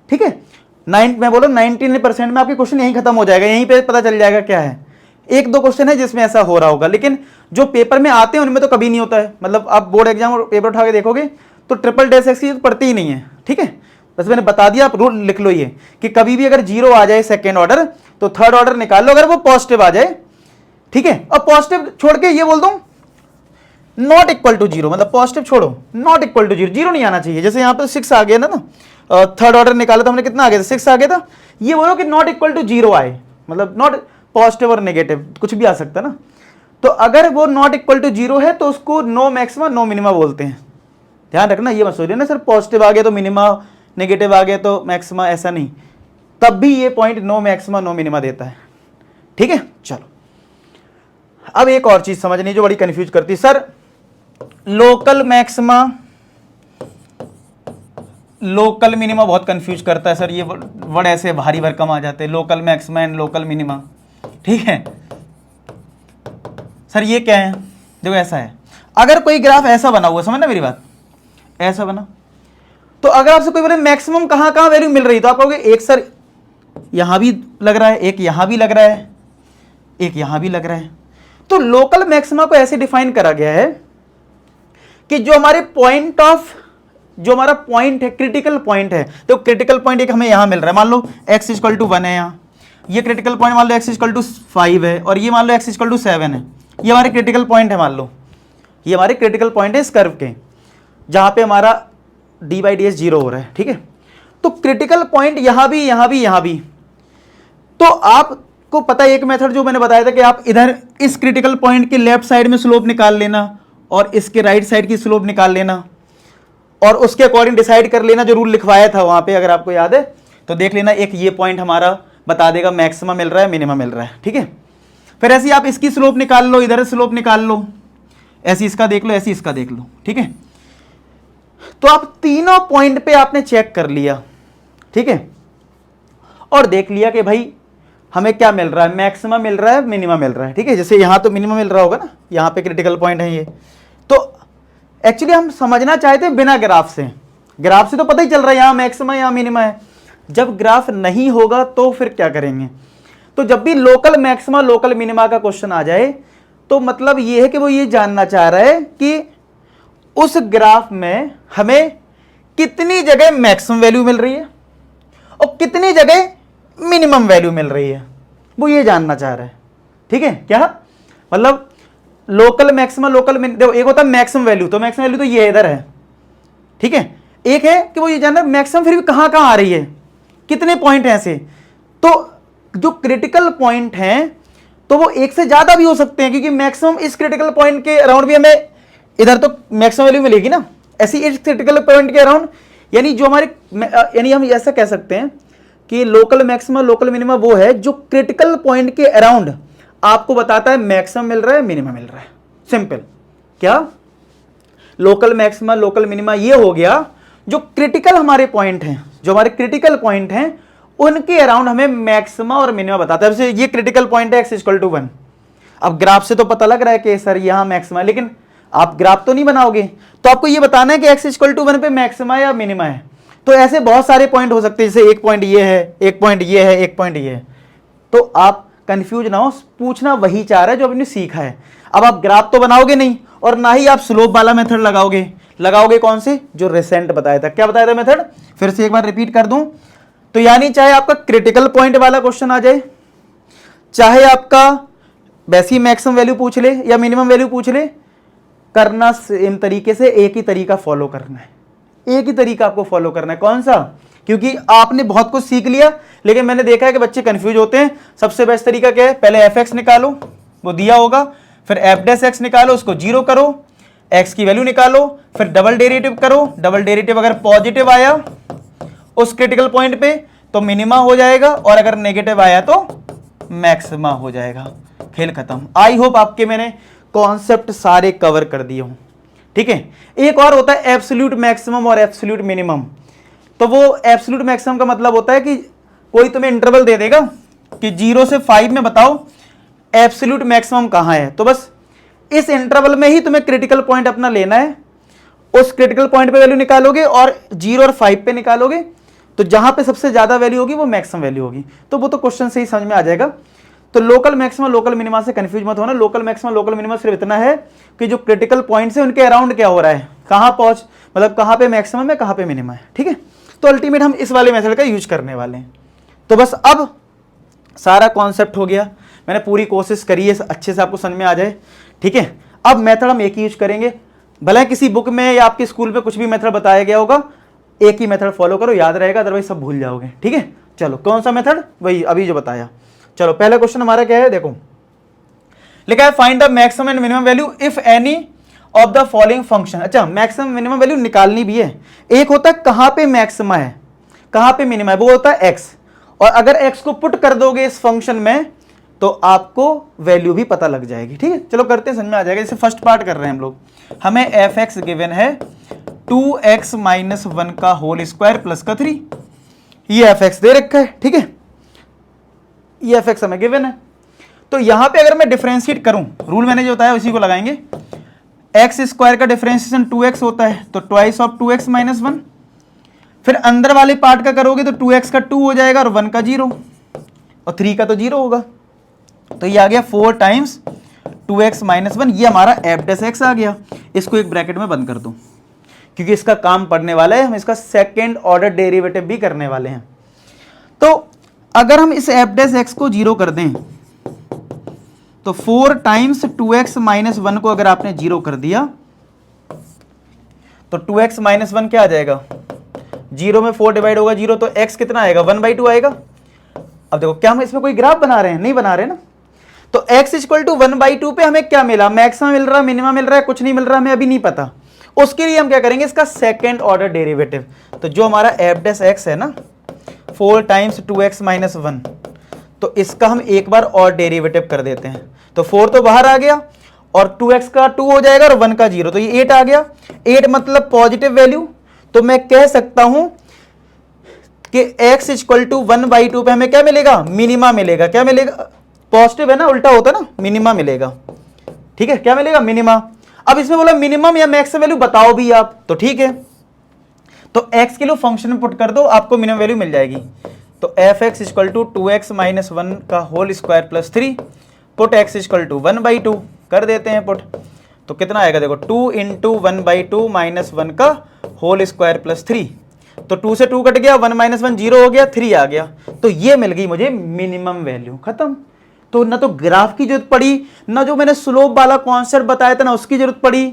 ठीक है। मैं बोलो 99% में आपके क्वेश्चन यहीं खत्म हो जाएगा, यहीं पे पता चल जाएगा क्या है। एक दो क्वेश्चन है जिसमें ऐसा हो रहा होगा, लेकिन जो पेपर में आते हैं उनमें तो कभी नहीं होता है। मतलब आप बोर्ड एग्जाम और पेपर उठा के देखोगे तो ट्रिपल डैश एक्स की पड़ती ही नहीं है, ठीक है। बस मैंने बता दिया, आप रूल लिख लो ये कि कभी भी अगर 0 आ जाए सेकेंड ऑर्डर तो थर्ड ऑर्डर निकाल लो अगर वो पॉजिटिव आ जाए, ठीक है। और पॉजिटिव छोड़ के ये बोल दूं नॉट इक्वल टू 0, मतलब पॉजिटिव छोड़ो नॉट इक्वल टू 0, 0 नहीं आना चाहिए। जैसे यहाँ पे 6 आ गया ना, थर्ड ऑर्डर निकाला तो हमने कितना आ गया था, 6 आ गया था। ये बोलो कि नॉट इक्वल टू 0 आए, मतलब नॉट पॉजिटिव और नेगेटिव कुछ भी आ सकता है ना। तो अगर वो नॉट इक्वल टू 0 है तो उसको नो मैक्सिमा नो मिनिमा बोलते हैं। ध्यान रखना, ये मत सोचिए ना सर पॉजिटिव आ गया तो मिनिमा, नेगेटिव आ गया तो मैक्सिमा, ऐसा नहीं, तब भी ये point no maxima no minima देता है, ठीक है। चलो अब एक और चीज समझनी जो बड़ी कंफ्यूज करती है, sir local maxima local minima बहुत कंफ्यूज करता है सर। ये वर्ड ऐसे भारी भरकम आ जाते हैं, local maxima and local minima, ठीक है। सर ये क्या है, देखो ऐसा है, अगर कोई ग्राफ ऐसा बना हुआ, समझना मेरी बात, ऐसा बना, तो अगर आपसे कोई बोले मैक्सिमम कहां कहां वैल्यू मिल रही, तो आप कहोगे एक सर यहां भी लग रहा है, एक यहां भी लग रहा है, एक यहां भी लग रहा है। तो लोकल मैक्सिमा को ऐसे डिफाइन करा गया है कि जो हमारे पॉइंट ऑफ, जो हमारा पॉइंट है, क्रिटिकल पॉइंट है, तो क्रिटिकल पॉइंट एक हमें यहां मिल रहा है, मान लो x इक्वल टू 1 है, यहां ये क्रिटिकल पॉइंट मान लो x इक्वल टू 5 है, और ये मान लो x इक्वल टू 7 है, ये हमारे क्रिटिकल पॉइंट है, मान लो ये हमारे क्रिटिकल पॉइंट है इस कर्व के, जहां पे हमारा डी बाई डी एस 0 हो रहा है, ठीक है। तो क्रिटिकल पॉइंट यहां भी, यहां भी, यहां भी, तो आपको पता है एक मेथड जो मैंने बताया था कि आप इधर इस क्रिटिकल पॉइंट के लेफ्ट साइड में स्लोप निकाल लेना और इसके राइट साइड की स्लोप निकाल लेना और उसके अकॉर्डिंग डिसाइड कर लेना, जो रूल लिखवाया था वहां पे, अगर आपको याद है तो देख लेना। एक ये पॉइंट हमारा बता देगा मैक्सिमा मिल रहा है, मिनिमा मिल रहा है, ठीक है। फिर ऐसे आप इसकी स्लोप निकाल लो, इधर स्लोप निकाल लो, ऐसी इसका देख लो, ऐसी इसका देख लो, ठीक है। तो आप तीनों पॉइंट पे आपने चेक कर लिया, ठीक है, और देख लिया कि भाई हमें क्या मिल रहा है, मैक्सिमा मिल रहा है, मिनिमा मिल रहा है, ठीक है। जैसे यहां तो मिनिमा मिल रहा होगा ना, यहां पे क्रिटिकल पॉइंट है ये। तो एक्चुअली हम समझना चाहते हैं बिना ग्राफ से, ग्राफ से तो पता ही चल रहा है यहां मैक्सिमा यहां मिनिमा है। जब ग्राफ नहीं होगा तो फिर क्या करेंगे, तो जब भी लोकल मैक्सिमा लोकल मिनिमा का क्वेश्चन आ जाए तो मतलब ये है कि वो ये जानना चाह रहा है कि उस ग्राफ में हमें कितनी जगह मैक्सिमम वैल्यू मिल रही है और कितनी जगह मिनिमम वैल्यू मिल रही है, वो ये जानना चाह रहा है, ठीक है। क्या मतलब लोकल मैक्सिमम लोकल देखो, एक होता है मैक्सिमम वैल्यू, तो मैक्सिमम वैल्यू तो ये इधर है, ठीक है। एक है कि वो ये जानना मैक्सिमम फिर भी कहां कहां आ रही है, कितने पॉइंट हैं ऐसे। तो जो क्रिटिकल पॉइंट हैं तो वो एक से ज्यादा भी हो सकते हैं, क्योंकि मैक्सिमम इस क्रिटिकल पॉइंट के अराउंड भी हमें इधर तो मैक्सिमम वैल्यू मिलेगी ना, ऐसी इस क्रिटिकल पॉइंट के अराउंड, यानी जो हमारे, यानी हम ऐसा कह सकते हैं कि लोकल मैक्सिमा लोकल मिनिमा वो है जो क्रिटिकल पॉइंट के अराउंड आपको बताता है मैक्सिमम मिल रहा है मिनिमम मिल रहा है। सिंपल। क्या लोकल मैक्सिमा लोकल मिनिमा ये हो गया जो क्रिटिकल हमारे पॉइंट हैं, जो हमारे क्रिटिकल पॉइंट हैं उनके अराउंड हमें मैक्सिमा और मिनिमा बताता है। जैसे ये क्रिटिकल पॉइंट है x=1। अब ग्राफ से तो पता लग रहा है कि सर यहां मैक्सिमा है, लेकिन आप ग्राफ तो नहीं बनाओगे, तो आपको ये बताना है कि x=1 पे मैक्सिमा या मिनिमा है। तो ऐसे बहुत सारे पॉइंट हो सकते हैं, जैसे एक पॉइंट ये है, एक पॉइंट ये है, एक पॉइंट ये है। तो आप कंफ्यूज ना हो, पूछना वही चाह रहा है जो आपने सीखा है। अब आप ग्राफ तो बनाओगे नहीं और ना ही आप स्लोप वाला मेथड लगाओगे कौन से, जो रिसेंट बताया था। क्या बताया था मेथड, फिर से एक बार रिपीट कर दूं। तो यानी चाहे आपका क्रिटिकल पॉइंट वाला क्वेश्चन आ जाए, चाहे आपका वैसी मैक्सिमम वैल्यू पूछ ले या मिनिमम वैल्यू पूछ ले, करना सेम तरीके से, एक ही तरीका फॉलो करना है। एक ही तरीका आपको फॉलो करना है। कौन सा, क्योंकि आपने बहुत कुछ सीख लिया, लेकिन मैंने देखा है कि बच्चे कंफ्यूज होते हैं। सबसे बेस्ट तरीका क्या है, पहले f(x) निकालो, वो दिया होगा, फिर f'(x) निकालो, उसको 0 करो, x की वैल्यू निकालो, फिर डबल डेरिवेटिव करो। डबल डेरिवेटिव अगर पॉजिटिव आया उस क्रिटिकल पॉइंट पे तो मिनिमा हो जाएगा, और अगर नेगेटिव आया तो मैक्सिमा हो जाएगा। खेल खत्म। आई होप आपके मैंने कॉन्सेप्ट सारे कवर कर दिए हूं। ठीक है। एक और होता है एब्सोल्यूट मैक्सिमम और एब्सोल्यूट मिनिमम। तो वो एब्सोल्यूट मैक्सिमम का मतलब होता है कि कोई तुम्हें इंटरवल दे देगा कि 0 से 5 में बताओ एब्सोल्यूट मैक्सिमम कहां है, तो बस इस इंटरवल में ही तुम्हें क्रिटिकल पॉइंट अपना लेना है। उस क्रिटिकल पॉइंट पे वैल्यू निकालोगे और 0 और 5 पे निकालोगे, तो जहां पे सबसे ज्यादा वैल्यू होगी वो मैक्सिमम वैल्यू होगी। तो वो तो क्वेश्चन से ही समझ में आ जाएगा। तो लोकल मैक्सिमम लोकल मिनिमा से कंफ्यूज मत होना। लोकल मैक्सिमम लोकल मिनिमा सिर्फ इतना है कि जो क्रिटिकल पॉइंट्स है उनके अराउंड क्या हो रहा है, कहां पहुंच, मतलब कहां पे मैक्सिमम है, कहां पे मिनिमा है। ठीक है। तो अल्टीमेट हम इस वाले मेथड का यूज करने वाले हैं। तो बस अब सारा कॉन्सेप्ट हो गया, मैंने पूरी कोशिश करी है अच्छे से आपको समझ में आ जाए। ठीक है। अब मेथड हम एक ही यूज करेंगे, भले किसी बुक में या आपके स्कूल में कुछ भी मेथड बताया गया होगा, एक ही मेथड फॉलो करो, याद रहेगा, अदरवाइज सब भूल जाओगे। ठीक है। चलो कौन सा मेथड, वही अभी जो बताया। चलो पहला क्वेश्चन हमारा क्या है, देखो लिखा है find the maximum and minimum value if any of the following function. अच्छा, मैक्सिमम मिनिमम वैल्यू निकालनी भी है। एक होता है कहां पे मैक्सिमा है, कहां पे मिनिमा है, वो होता है x, और अगर x को पुट कर दोगे इस फंक्शन में तो आपको वैल्यू भी पता लग जाएगी। ठीक है। चलो करते हैं, समझ में आ जाएगा। जैसे फर्स्ट पार्ट कर रहे हैं हम लोग, हमें f(x) गिवन है 2x - 1 का होल स्क्वायर प्लस का 3, ये f(x) दे रखा है। ठीक है। ये f(x) हमें गिवन है। तो यहां पे अगर मैं डिफरेंशिएट करूं, रूल मैंने जो बताया उसी को लगाएंगे। x स्क्वायर का डिफरेंशिएशन 2x होता है, तो ट्वाइस ऑफ 2x - 1। फिर अंदर वाले पार्ट का करोगे तो 2x का 2 हो जाएगा और 1 का 0, और 3 का तो 0 होगा। तो ये आ गया 4 टाइम्स 2x - 1, ये हमारा f(x) आ गया। इसको एक ब्रैकेट में बंद कर दूं, क्योंकि इसका काम पड़ने वाला है, हम इसका सेकेंड ऑर्डर डेरिवेटिव भी करने वाले हैं। तो अगर हम इस f(x) को 0 कर दें तो 4 टाइम्स 2x - 1 को अगर आपने 0 कर दिया तो 2x - 1 क्या आ जाएगा, 0 में 4 डिवाइड होगा 0, तो x कितना आएगा, 1/2 आएगा। अब देखो क्या हम इसमें कोई ग्राफ बना रहे हैं, नहीं बना रहे ना। तो x = 1/2 पे हमें क्या मिला, मैक्सिमम मिल रहा है, मिनिमम मिल रहा है, कुछ नहीं मिल रहा, हमें अभी नहीं पता। उसके लिए हम क्या करेंगे, इसका सेकेंड ऑर्डर डेरिवेटिव। तो जो हमारा f(x) है ना, 4 टाइम्स 2x - 1, तो इसका हम एक बार और डेरिवेटिव कर देते हैं। तो 4 तो बाहर आ गया और 2x का 2 हो जाएगा और 1 का 0, तो ये 8 आ गया। 8 मतलब पॉजिटिव वैल्यू। तो मैं कह सकता हूं कि x = 1/2 पे हमें क्या मिलेगा, मिनिमा मिलेगा। क्या मिलेगा, पॉजिटिव है ना, उल्टा होता ना, मिनिमा मिलेगा। ठीक है। क्या मिलेगा, मिनिमा। अब इसमें बोला मिनिमम या मैक्सिमम वैल्यू बताओ भी आप, तो ठीक है। तो x के लिए फंक्शन में पुट कर दो, आपको मिनिमम वैल्यू मिल जाएगी। तो f(x) = 2x - 1 का whole square plus 3, put x = 1/2 कर देते हैं पुट। तो कितना आएगा, देखो 2 × 1/2 - 1 का होल स्क्वायर प्लस 3, तो 2 से 2 कट गया, 1 - 1 0 हो गया, 3 आ गया। तो ये मिल गई मुझे मिनिमम वैल्यू, खत्म। तो ना तो ग्राफ की जरूरत पड़ी, ना जो मैंने स्लोप वाला कॉन्सेप्ट बताया था ना उसकी जरूरत पड़ी,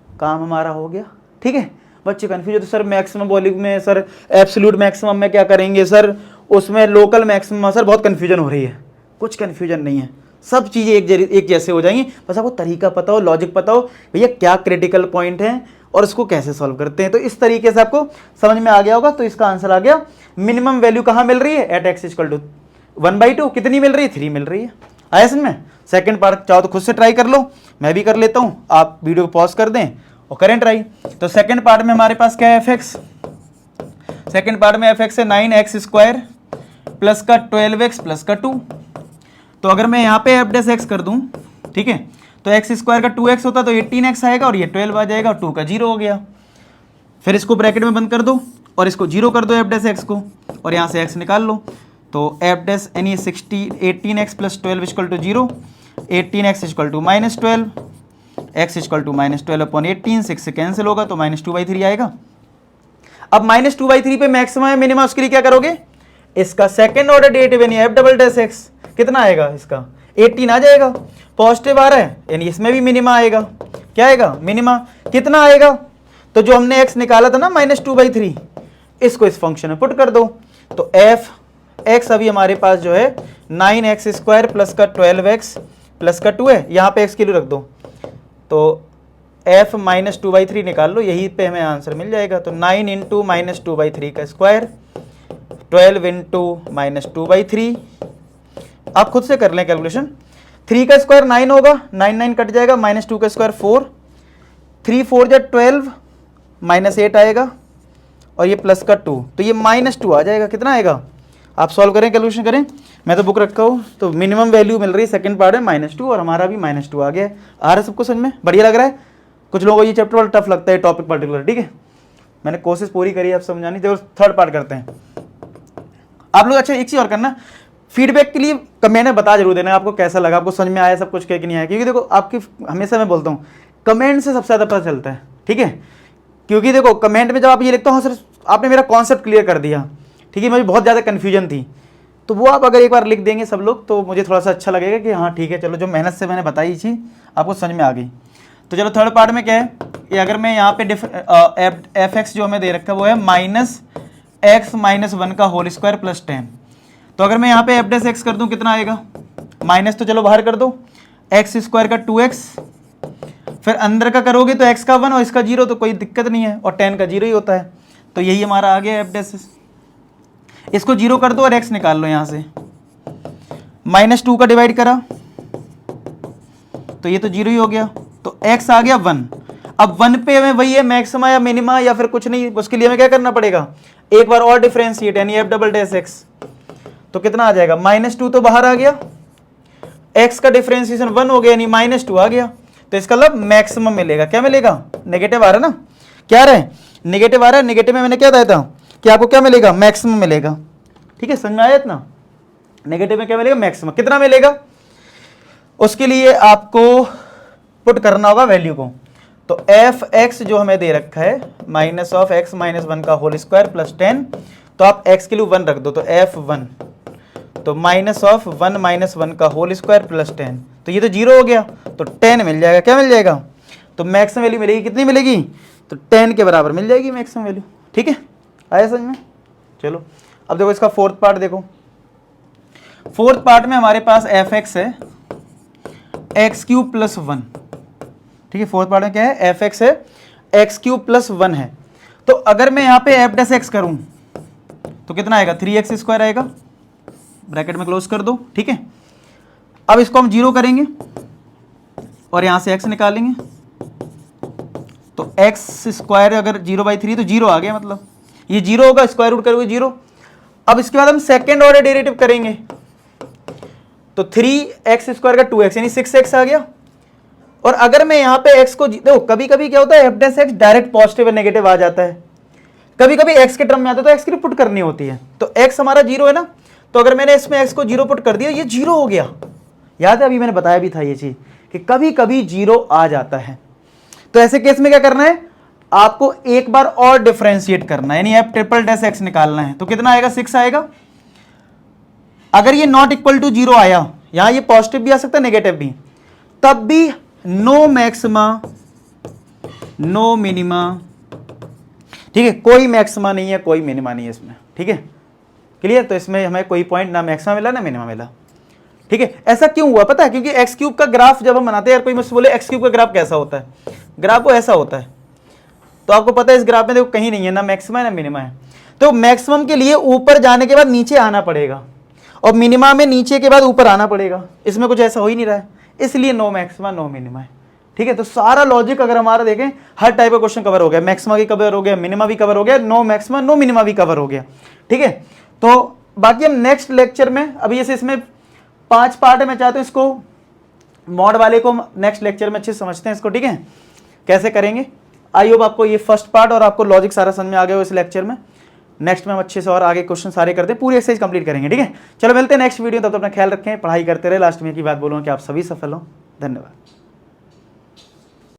काम हमारा हो गया। ठीक है। बच्चे कंफ्यूज होते, सर मैक्सिमम वॉल्यूम में, सर एब्सोल्यूट मैक्सिमम में क्या करेंगे, सर उसमें लोकल मैक्सिमम, सर बहुत कंफ्यूजन हो रही है। कुछ कंफ्यूजन नहीं है, सब चीज़ें एक जैसे हो जाएंगी, बस आपको तरीका पता हो, लॉजिक पता हो, भैया क्या क्रिटिकल पॉइंट है और इसको कैसे सॉल्व करते हैं। तो इस तरीके से आपको समझ में आ गया होगा। तो इसका आंसर आ गया, मिनिमम वैल्यू कहाँ मिल रही है, एट एक्स इक्वल टू 1/2, कितनी मिल रही है, 3 मिल रही है। आया समझ में। सेकंड पार्ट चाहो तो खुद से ट्राई कर लो, मैं भी कर लेता हूँ, आप वीडियो को पॉज कर दें और करें ट्राई। तो सेकंड पार्ट में हमारे पास क्या है, fx। सेकंड पार्ट में fx है 9x² प्लस का 12x प्लस का 2। तो अगर मैं यहाँ पे f' कर दूँ, ठीक है, तो x² का 2x होता तो 18x आएगा और ये 12 आ जाएगा और 2 का 0 हो गया। फिर इसको ब्रैकेट में बंद कर दो और इसको 0 कर दो f' को, और यहाँ से x निकाल लो। तो f' यानी 18x plus 12 equal to 0, 18x equal to -12, x equal to -12/18, 6 से कैंसिल होगा तो -2/3 आएगा। अब -2/3 पे मैक्सिमम है मिनिमम, उसके लिए क्या करोगे, इसका सेकंड ऑर्डर डेरिवेटिव यानी f'(x) कितना आएगा, इसका 18 आ जाएगा। पॉजिटिव आ रहा है यानी इसमें भी मिनिमा आएगा। क्या आएगा, मिनिमा। कितना आएगा, तो जो हमने x निकाला था ना -2/3, इसको इस फंक्शन में पुट कर दो। तो f(x) अभी हमारे पास जो है 9x² प्लस का 12x प्लस का 2 है, यहाँ पे x की वैल्यू रख दो, तो f -2/3 निकाल लो, यही पे हमें आंसर मिल जाएगा। तो 9 इंटू -2/3 का स्क्वायर, 12 इंटू -2/3, आप खुद से कर लें कैलकुलेशन। 3 का स्क्वायर 9 होगा, 9 कट जाएगा, -2 का स्क्वायर 4, 3 4 जा 12, -8 आएगा और ये प्लस का 2, तो ये -2 आ जाएगा। कितना आएगा, आप सॉल्व करें, कैलकुलेशन करें, मैं तो बुक रखा हूँ। तो मिनिमम वैल्यू मिल रही है सेकंड पार्ट में -2 और हमारा भी -2 आ गया है। आ रहा है सबको समझ में, बढ़िया लग रहा है। कुछ लोगों को ये चैप्टर वाला टफ लगता है, टॉपिक पर्टिकुलर, ठीक है, मैंने कोशिश पूरी करी है आप समझानी। देखो थर्ड पार्ट करते हैं आप लोग। अच्छा एक चीज़ और करना, फीडबैक के लिए कमेंट में बता जरूर देना आपको कैसा लगा, आपको समझ में आया सब कुछ क्या कि नहीं आया, क्योंकि देखो आपकी हमेशा मैं बोलता हूँ कमेंट से सबसे ज़्यादा पता चलता है, ठीक है। क्योंकि देखो कमेंट में जब आप ये लिखते हो, हाँ सर आपने मेरा कॉन्सेप्ट क्लियर कर दिया, ठीक है, मुझे बहुत ज़्यादा कन्फ्यूजन थी, तो वो आप अगर एक बार लिख देंगे सब लोग तो मुझे थोड़ा सा अच्छा लगेगा कि हाँ ठीक है, चलो जो मेहनत से मैंने बताई थी आपको समझ में आ गई। तो चलो थर्ड पार्ट में क्या है, ये अगर मैं यहाँ पे f(x) जो हमें दे रखा है वो है -x - 1 का होल स्क्वायर प्लस 10। तो अगर मैं यहाँ पे f' कर दूँ कितना आएगा, माइनस तो चलो बाहर कर दो, x² का 2x, फिर अंदर का करोगे तो x का 1 और इसका 0, तो कोई दिक्कत नहीं है, और 10 का 0 ही होता है। तो यही हमारा आ गया f'। इसको 0 कर दो और x निकाल लो यहाँ से, -2 का डिवाइड करा तो ये तो 0 ही हो गया, तो x आ गया 1। अब 1 पे हमें वही है मैक्सिमा या मिनिमा या फिर कुछ नहीं, उसके लिए हमें क्या करना पड़ेगा, एक बार और डिफरेंशिएट यानी f'(x), तो कितना आ जाएगा, -2 तो बाहर आ गया, x का डिफरेंशिएशन 1 हो गया यानी -2 आ गया, तो इसका मतलब मैक्सिमम मिलेगा। क्या मिलेगा, नेगेटिव आ रहा है ना, क्या आ रहा है, नेगेटिव आ रहा है। नेगेटिव में मैंने क्या बताया था कि आपको क्या मिलेगा, मैक्सिमम मिलेगा, ठीक है, समझ में आया इतना। नेगेटिव में क्या मिलेगा, मैक्सिमम। कितना मिलेगा, उसके लिए आपको पुट करना होगा वैल्यू को। तो f(x) जो हमें दे रखा है -(x - 1 का होल स्क्वायर प्लस 10), तो आप x के लिए 1 रख दो, तो f(1), तो -(1 - 1 का होल स्क्वायर प्लस 10), तो ये तो 0 हो गया, तो 10 मिल जाएगा। क्या मिल जाएगा, तो मैक्सिमम वैल्यू मिलेगी, कितनी मिलेगी, तो 10 के बराबर मिल जाएगी मैक्सिमम वैल्यू, ठीक है, आया समझ में। चलो अब देखो इसका फोर्थ पार्ट देखो। फोर्थ पार्ट में हमारे पास f(x) है x³ + 1, ठीक है। फोर्थ पार्ट में क्या है, f(x) है x³ + 1 है। तो अगर मैं यहाँ पे f'(x) करूँ तो कितना आएगा, 3x² आएगा, ब्रैकेट में क्लोज कर दो, ठीक है। अब इसको हम 0 करेंगे और यहाँ से x निकालेंगे, तो x² अगर 0/3 तो 0 आ गया, मतलब ये 0 होगा, स्क्वायर रूट करोगे 0। अब इसके बाद हम सेकेंड ऑर्डर डेरिवेटिव करेंगे, तो 3x² का 2x यानी 6x आ गया। और अगर मैं यहाँ पे x को देखो, कभी कभी क्या होता है f'(x) डायरेक्ट पॉजिटिव या नेगेटिव आ जाता है, कभी कभी x के टर्म में आता है तो x की पुट करनी होती है। तो x हमारा 0 है ना, तो अगर मैंने इसमें x को 0 पुट कर दिया, ये 0 हो गया। याद है अभी मैंने बताया भी था ये चीज कि कभी कभी 0 आ जाता है। तो ऐसे केस में क्या करना है, आपको एक बार और डिफरेंशिएट करना है, यानी f'(x) निकालना है। तो कितना आएगा, 6 आएगा। अगर ये नॉट इक्वल टू 0 आया, यहां ये पॉजिटिव भी आ सकता है नेगेटिव भी, तब भी नो मैक्सिमा नो मिनिमा, ठीक है, कोई मैक्सिमा नहीं है कोई मिनिमा नहीं है इसमें, ठीक है, क्लियर। तो इसमें हमें कोई पॉइंट ना मैक्सिमा मिला ना मिनिमा मिला, ठीक है। ऐसा क्यों हुआ पता है, क्योंकि x³ का ग्राफ जब हम बनाते हैं, यार कोई मुझसे बोले x³ का ग्राफ कैसा होता है, ग्राफ वो ऐसा होता है, तो आपको पता है इस ग्राफ में देखो कहीं नहीं है, ना मैक्सिमा है ना मिनिमा है। तो मैक्सिमम के लिए ऊपर जाने के बाद नीचे आना पड़ेगा, और मिनिमा में नीचे के बाद ऊपर आना पड़ेगा। इसमें कुछ ऐसा हो ही नहीं रहा है, इसलिए नो मैक्सिमा नो मिनिमा है। ठीक है, तो सारा लॉजिक अगर हमारा देखें, हर टाइप का क्वेश्चन कवर हो गया, मैक्सिमा भी कवर हो गया, मिनिमा भी कवर हो गया, नो मैक्सिमा नो मिनिमा भी कवर हो गया। ठीक है, तो बाकी हम नेक्स्ट लेक्चर में, अभी जैसे इसमें 5 पार्ट है, मैं चाहता हूं इसको मॉड वाले को नेक्स्ट लेक्चर में अच्छे से समझते हैं इसको। ठीक है, कैसे करेंगे। आई होप आपको ये फर्स्ट पार्ट और आपको लॉजिक सारा समझ में आ गया हो इस लेक्चर में। नेक्स्ट में हम अच्छे से और आगे क्वेश्चन सारे करते हैं, पूरी एक्सरसाइज कंप्लीट करेंगे। ठीक है, चलो मिलते हैं नेक्स्ट वीडियो, तब तक अपना ख्याल रखें, पढ़ाई करते रहे। लास्ट में एक ही बात बोलूँगा कि आप सभी सफल हो। धन्यवाद।